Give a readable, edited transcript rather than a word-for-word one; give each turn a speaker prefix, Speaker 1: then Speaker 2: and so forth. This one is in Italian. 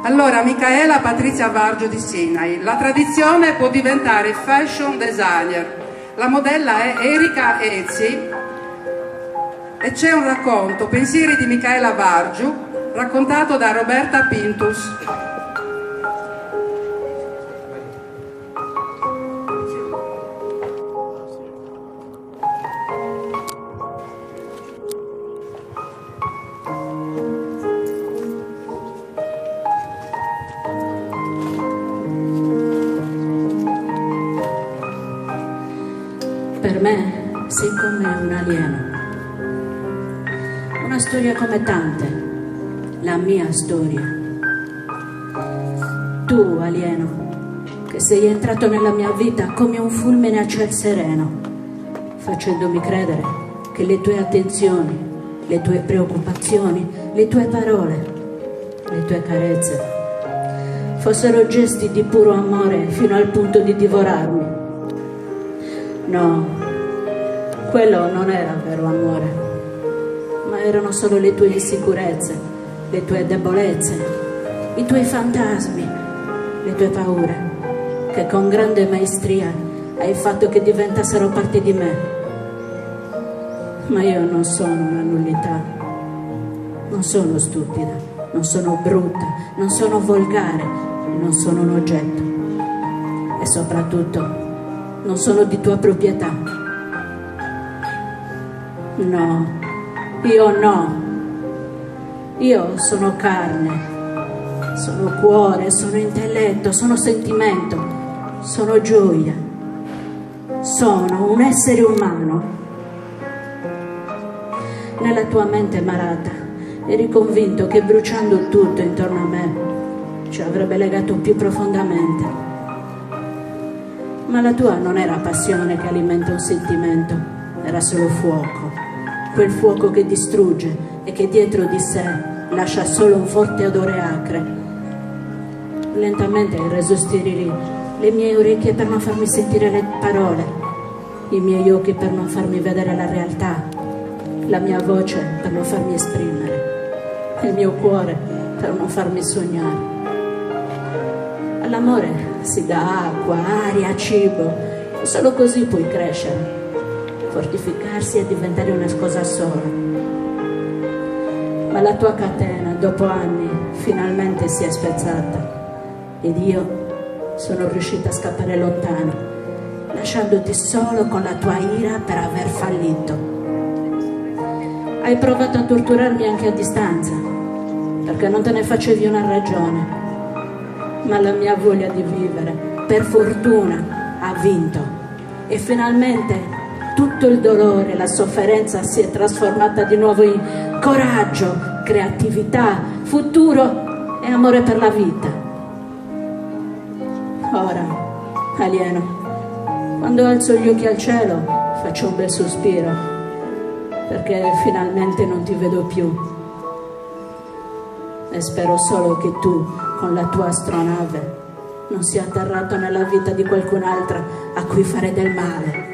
Speaker 1: Allora, Micaela Patrizia Vargio di Sinai. La tradizione può diventare fashion designer. La modella è Erika Ezzi e c'è un racconto, Pensieri di Micaela Vargio, raccontato da Roberta Pintus.
Speaker 2: Per me sei come un alieno, una storia come tante, la mia storia. Tu, alieno, che sei entrato nella mia vita come un fulmine a ciel sereno, facendomi credere che le tue attenzioni, le tue preoccupazioni, le tue parole, le tue carezze fossero gesti di puro amore fino al punto di divorarmi. No, quello non era vero amore, ma erano solo le tue insicurezze, le tue debolezze, i tuoi fantasmi, le tue paure, che con grande maestria hai fatto che diventassero parte di me. Ma io non sono una nullità, non sono stupida, non sono brutta, non sono volgare, non sono un oggetto e soprattutto non sono di tua proprietà. No, io no. Io sono carne, sono cuore, sono intelletto, sono sentimento, sono gioia. Sono un essere umano. Nella tua mente marata eri convinto che bruciando tutto intorno a me ci avrebbe legato più profondamente. Ma la tua non era passione che alimenta un sentimento, era solo fuoco, quel fuoco che distrugge e che dietro di sé lascia solo un forte odore acre. Lentamente hai reso sterili le mie orecchie per non farmi sentire le parole, i miei occhi per non farmi vedere la realtà, la mia voce per non farmi esprimere, il mio cuore per non farmi sognare. All'amore si dà acqua, aria, cibo, e solo così puoi crescere, fortificarsi e diventare una cosa sola. Ma la tua catena, dopo anni, finalmente si è spezzata ed io sono riuscita a scappare lontano, lasciandoti solo con la tua ira per aver fallito. Hai provato a torturarmi anche a distanza, perché non te ne facevi una ragione. Ma la mia voglia di vivere, per fortuna, ha vinto. E finalmente tutto il dolore e la sofferenza si è trasformata di nuovo in coraggio, creatività, futuro e amore per la vita. Ora, alieno, quando alzo gli occhi al cielo faccio un bel sospiro, perché finalmente non ti vedo più. E spero solo che tu, con la tua astronave, non sia atterrato nella vita di qualcun'altra a cui fare del male.